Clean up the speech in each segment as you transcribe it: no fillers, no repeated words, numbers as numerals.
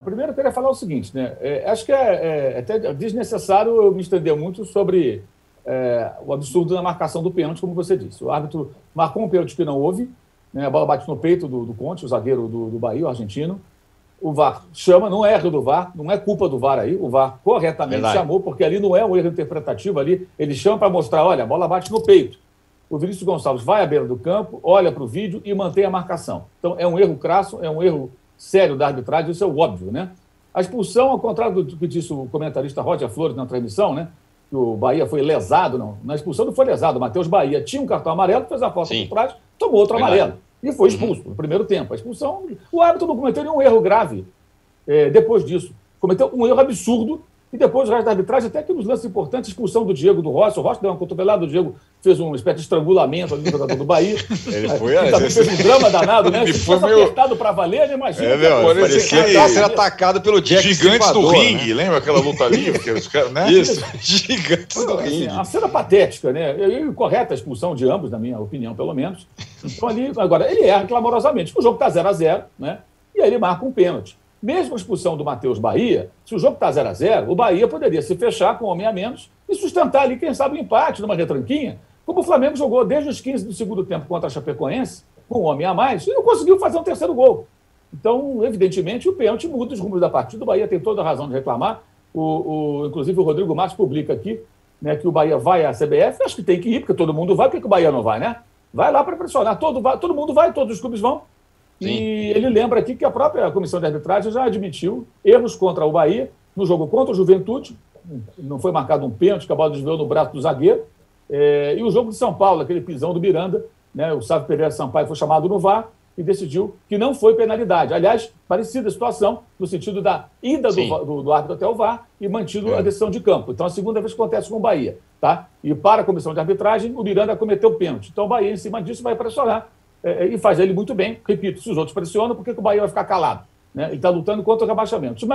Primeiro, eu queria falar o seguinte, né? Acho que é até desnecessário eu me estender muito sobre o absurdo da marcação do pênalti, como você disse. O árbitro marcou um pênalti que não houve, né? A bola bate no peito do Conte, o zagueiro do Bahia, o argentino. O VAR chama, não é erro do VAR, não é culpa do VAR aí, o VAR corretamente chamou, porque ali não é um erro interpretativo, ali ele chama para mostrar, olha, a bola bate no peito. O Vinícius Gonçalves vai à beira do campo, olha para o vídeo e mantém a marcação. Então, é um erro crasso, é um erro sério da arbitragem, isso é o óbvio, né? A expulsão, ao contrário do que disse o comentarista Roger Flores na transmissão, né? Que o Bahia foi lesado, não. Na expulsão não foi lesado, o Matheus Bahia tinha um cartão amarelo, fez a falta por trás, tomou outro amarelo e foi expulso no primeiro tempo. A expulsão, o árbitro não cometeu nenhum erro grave depois disso. Cometeu um erro absurdo e depois o resto da arbitragem, até que nos lances importantes, expulsão do Diego do Rossi. O Rossi deu uma cotovelada, o Diego fez uma espécie de estrangulamento ali no jogador do Bahia. Ele foi, fez um drama danado, né? Ele Se foi fosse meio apertado para valer, imagina. Parecia que estava sendo atacado pelo Jack Gigantes do Stripador, ringue, né? lembra aquela luta ali? Né? Isso, Gigantes do Assim, ringue. a cena patética, né? Correta a expulsão de ambos, na minha opinião, pelo menos. Então ali, agora, ele erra clamorosamente. O jogo está 0-0, né? E aí ele marca um pênalti. Mesmo a expulsão do Matheus Bahia, se o jogo está 0-0, o Bahia poderia se fechar com um homem a menos e sustentar ali, quem sabe, o empate numa retranquinha, como o Flamengo jogou desde os 15 do segundo tempo contra a Chapecoense, com um homem a mais, e não conseguiu fazer um terceiro gol. Então, evidentemente, o pênalti muda os rumos da partida. O Bahia tem toda a razão de reclamar. Inclusive, o Rodrigo Marques publica aqui, né, que o Bahia vai à CBF. Acho que tem que ir, porque todo mundo vai. Por que o Bahia não vai, né? Vai lá para pressionar. Todo mundo vai, todos os clubes vão. Sim. E ele lembra aqui que a própria comissão de arbitragem já admitiu erros contra o Bahia no jogo contra o Juventude. Não foi marcado um pênalti, que a bola desviou no braço do zagueiro. E o jogo de São Paulo, aquele pisão do Miranda, né, o Sávio Pereira Sampaio foi chamado no VAR e decidiu que não foi penalidade. Aliás, parecida a situação, no sentido da ida do árbitro até o VAR e mantido a decisão de campo. Então, a segunda vez que acontece com o Bahia. Tá? E para a comissão de arbitragem, o Miranda cometeu pênalti. Então, o Bahia, em cima disso, vai pressionar. E faz ele muito bem. Repito, se os outros pressionam, por que o Bahia vai ficar calado? Né? Ele está lutando contra o rebaixamento.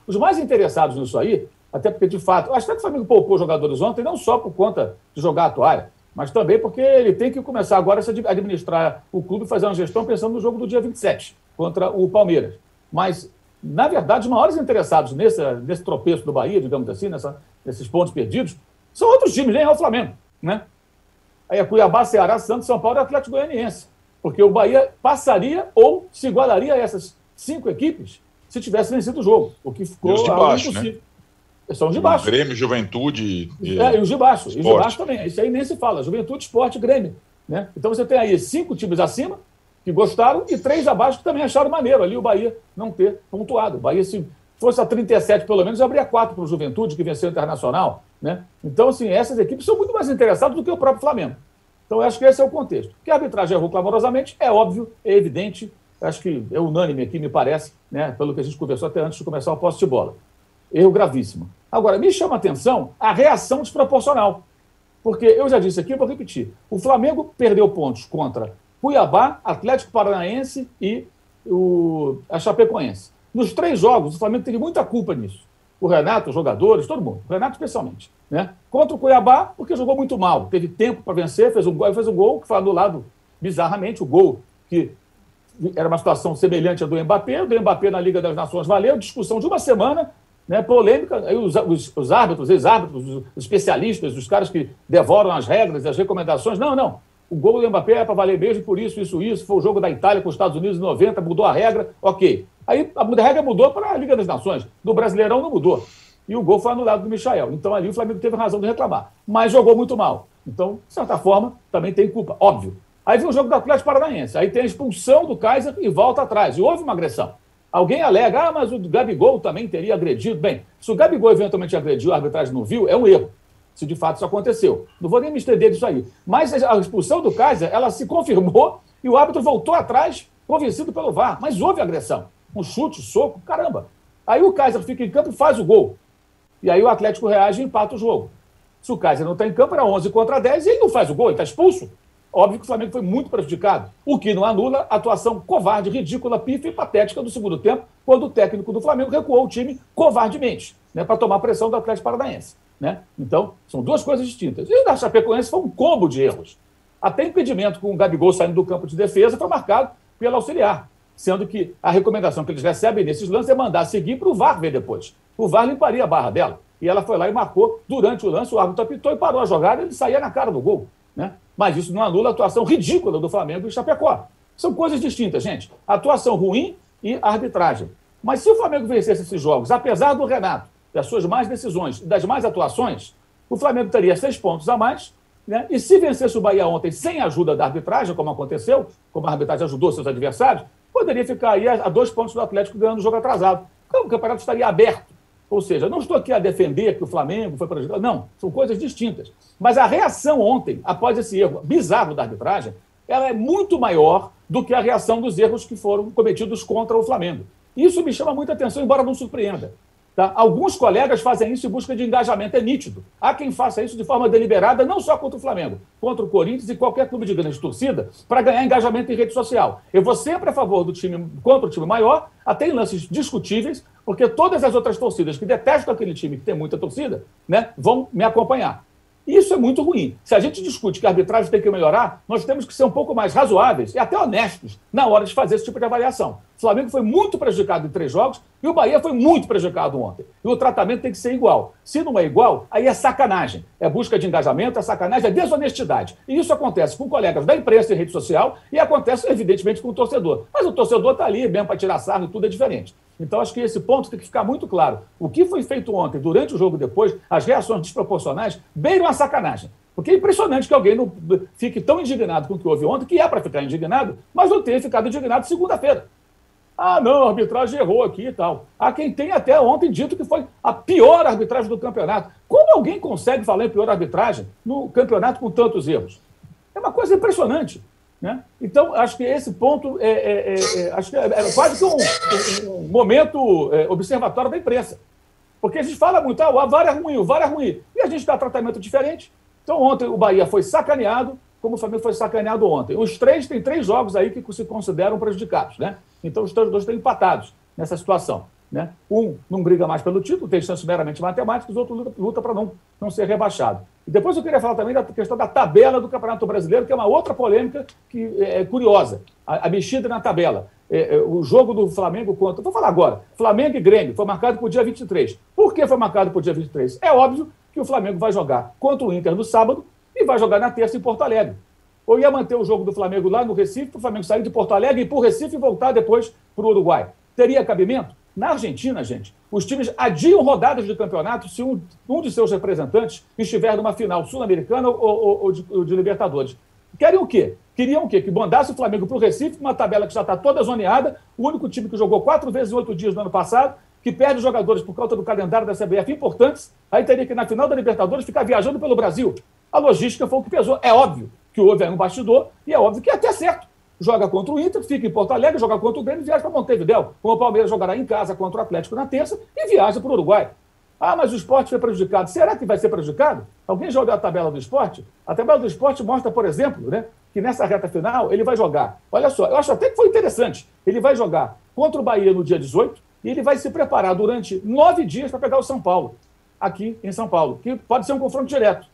Os mais interessados nisso aí, até porque, de fato, acho até que o Flamengo poupou jogadores ontem, não só por conta de jogar a toalha, mas também porque ele tem que começar agora a administrar o clube e fazer uma gestão pensando no jogo do dia 27, contra o Palmeiras. Mas, na verdade, os maiores interessados nesse tropeço do Bahia, digamos assim, nesses pontos perdidos, são outros times, nem é o Flamengo. Né? Aí é Cuiabá, Ceará, Santos, São Paulo e Atlético Goianiense. Porque o Bahia passaria ou se igualaria a essas 5 equipes se tivesse vencido o jogo, o que ficou de baixo, impossível. Né? São os de baixo. Grêmio, Juventude... E os de baixo. Esporte. E os de baixo também. Isso aí nem se fala. Juventude, Esporte, Grêmio. Né? Então você tem aí 5 times acima que gostaram e 3 abaixo que também acharam maneiro ali o Bahia não ter pontuado. O Bahia, se fosse a 37 pelo menos, abria 4 para o Juventude, que venceu o Internacional. Né? Então, assim, essas equipes são muito mais interessadas do que o próprio Flamengo. Então, eu acho que esse é o contexto. Que a arbitragem errou clamorosamente, é óbvio, é evidente, acho que é unânime aqui, me parece, né, pelo que a gente conversou até antes de começar o posse de bola. Erro gravíssimo. Agora, me chama a atenção a reação desproporcional. Porque eu já disse aqui, vou repetir, o Flamengo perdeu pontos contra Cuiabá, Atlético Paranaense e a Chapecoense. Nos 3 jogos, o Flamengo teve muita culpa nisso. O Renato, os jogadores, todo mundo. O Renato especialmente. Né? Contra o Cuiabá, porque jogou muito mal. Teve tempo para vencer, fez um gol que foi anulado bizarramente. O gol que era uma situação semelhante à do Mbappé. O do Mbappé na Liga das Nações valeu. Discussão de uma semana, né? Polêmica. Aí os árbitros, ex-árbitros, os especialistas, os caras que devoram as regras e as recomendações. Não. O gol do Mbappé é para valer mesmo, por isso. Foi o jogo da Itália com os Estados Unidos em 90, mudou a regra, ok. Aí a regra mudou para a Liga das Nações. Do Brasileirão não mudou. E o gol foi anulado do Michael. Então ali o Flamengo teve razão de reclamar. Mas jogou muito mal. Então, de certa forma, também tem culpa, óbvio. Aí vem o jogo do Atlético Paranaense. Aí tem a expulsão do Kaiser e volta atrás. E houve uma agressão. Alguém alega, mas o Gabigol também teria agredido. Bem, se o Gabigol eventualmente agrediu, a arbitragem não viu, é um erro. Se de fato isso aconteceu. Não vou nem me estender disso aí. Mas a expulsão do Kaiser, ela se confirmou e o árbitro voltou atrás, convencido pelo VAR. Mas houve agressão. Um chute, soco, caramba. Aí o Kaiser fica em campo e faz o gol. E aí o Atlético reage e empata o jogo. Se o Kaiser não está em campo, era 11 contra 10 e ele não faz o gol, ele está expulso. Óbvio que o Flamengo foi muito prejudicado, o que não anula a atuação covarde, ridícula, pífia e patética do segundo tempo, quando o técnico do Flamengo recuou o time covardemente, né, para tomar pressão do Atlético Paranaense. Né? Então, são 2 coisas distintas. E o da Chapecoense foi um combo de erros. Até impedimento com o Gabigol saindo do campo de defesa foi marcado pelo auxiliar. sendo que a recomendação que eles recebem nesses lances é mandar seguir para o VAR ver depois. O VAR limparia a barra dela. E ela foi lá e marcou durante o lance, o árbitro apitou e parou a jogada e ele saía na cara do gol. Né? Mas isso não anula a atuação ridícula do Flamengo e Chapecó. São coisas distintas, gente. Atuação ruim e arbitragem. Mas se o Flamengo vencesse esses jogos, apesar do Renato, das suas más decisões e das más atuações, o Flamengo teria 6 pontos a mais, né? E se vencesse o Bahia ontem sem a ajuda da arbitragem, como aconteceu, como a arbitragem ajudou seus adversários, poderia ficar aí a 2 pontos do Atlético ganhando o jogo atrasado. Então o campeonato estaria aberto. Ou seja, não estou aqui a defender que o Flamengo foi prejudicado. Não, são coisas distintas. Mas a reação ontem, após esse erro bizarro da arbitragem, ela é muito maior do que a reação dos erros que foram cometidos contra o Flamengo. Isso me chama muita atenção, embora não surpreenda. Tá? Alguns colegas fazem isso em busca de engajamento, é nítido. Há quem faça isso de forma deliberada, não só contra o Flamengo, contra o Corinthians e qualquer clube de grande torcida, para ganhar engajamento em rede social. Eu vou sempre a favor do time contra o time maior, até em lances discutíveis, porque todas as outras torcidas que detestam aquele time que tem muita torcida, né, vão me acompanhar. Isso é muito ruim. Se a gente discute que a arbitragem tem que melhorar, nós temos que ser um pouco mais razoáveis e até honestos na hora de fazer esse tipo de avaliação. O Flamengo foi muito prejudicado em 3 jogos e o Bahia foi muito prejudicado ontem. E o tratamento tem que ser igual. Se não é igual, aí é sacanagem. É busca de engajamento, é sacanagem, é desonestidade. E isso acontece com colegas da imprensa e rede social e acontece, evidentemente, com o torcedor. Mas o torcedor está ali mesmo para tirar sarro e tudo é diferente. Então, acho que esse ponto tem que ficar muito claro. O que foi feito ontem, durante o jogo depois, as reações desproporcionais, beiram a sacanagem. Porque é impressionante que alguém não fique tão indignado com o que houve ontem, que é para ficar indignado, mas não tenha ficado indignado segunda-feira. Ah, não, a arbitragem errou aqui e tal. Há quem tenha até ontem dito que foi a pior arbitragem do campeonato. Como alguém consegue falar em pior arbitragem no campeonato com tantos erros? É uma coisa impressionante. Né? Então, acho que esse ponto acho que é quase que um momento observatório da imprensa. Porque a gente fala muito, o VAR é ruim, o VAR é ruim. E a gente dá tratamento diferente. Então, ontem o Bahia foi sacaneado, como o Flamengo foi sacaneado ontem. Os 3 têm 3 jogos aí que se consideram prejudicados. Né? Então, os 2 estão empatados nessa situação. Né? Um não briga mais pelo título, tem chance meramente matemática, os outros lutam para não ser rebaixado. E depois eu queria falar também da questão da tabela do Campeonato Brasileiro, que é uma outra polêmica que é curiosa. A mexida na tabela. O jogo do Flamengo contra... Vou falar agora. Flamengo e Grêmio foi marcado para o dia 23. Por que foi marcado para o dia 23? É óbvio que o Flamengo vai jogar contra o Inter no sábado e vai jogar na terça em Porto Alegre. Ou ia manter o jogo do Flamengo lá no Recife, para o Flamengo sair de Porto Alegre e ir para o Recife e voltar depois para o Uruguai. Teria cabimento? Na Argentina, gente, os times adiam rodadas de campeonato se um de seus representantes estiver numa final sul-americana ou de Libertadores. Querem o quê? Queriam o quê? Que mandasse o Flamengo para o Recife, uma tabela que já está toda zoneada, o único time que jogou 4 vezes em 8 dias no ano passado, que perde jogadores por causa do calendário da CBF importantes, aí teria que, na final da Libertadores, ficar viajando pelo Brasil. A logística foi o que pesou. É óbvio que houve aí um bastidor e é óbvio que é até certo. Joga contra o Inter, fica em Porto Alegre, joga contra o Grêmio e viaja para Montevidéu. Como o Palmeiras jogará em casa contra o Atlético na terça e viaja para o Uruguai. Ah, mas o Sport foi prejudicado. Será que vai ser prejudicado? Alguém já olhou a tabela do Sport? A tabela do Sport mostra, por exemplo, né, que nessa reta final ele vai jogar. Olha só, eu acho até que foi interessante. Ele vai jogar contra o Bahia no dia 18 e ele vai se preparar durante 9 dias para pegar o São Paulo, aqui em São Paulo, que pode ser um confronto direto.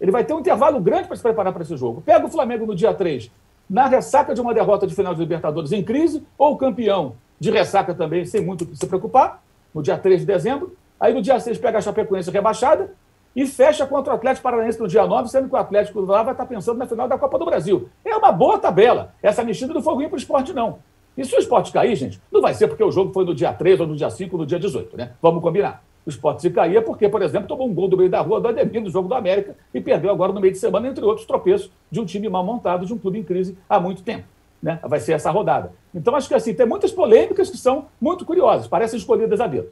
Ele vai ter um intervalo grande para se preparar para esse jogo. Pega o Flamengo no dia 3, na ressaca de uma derrota de final de Libertadores em crise, ou campeão de ressaca também, sem muito o que se preocupar, no dia 3 de dezembro. Aí no dia 6 pega a Chapecoense rebaixada e fecha contra o Atlético Paranaense no dia 9, sendo que o Atlético lá vai estar pensando na final da Copa do Brasil. É uma boa tabela. Essa mexida não foi ruim para o Sport, não. E se o Sport cair, gente, não vai ser porque o jogo foi no dia 3 ou no dia 5 ou no dia 18, né? Vamos combinar. O Sport se caía porque, por exemplo, tomou um gol do meio da rua do Ademir no jogo do América e perdeu agora no meio de semana, entre outros tropeços de um time mal montado, de um clube em crise há muito tempo. Né? Vai ser essa rodada. Então, acho que assim, tem muitas polêmicas que são muito curiosas, parecem escolhidas a dedo.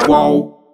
Qual?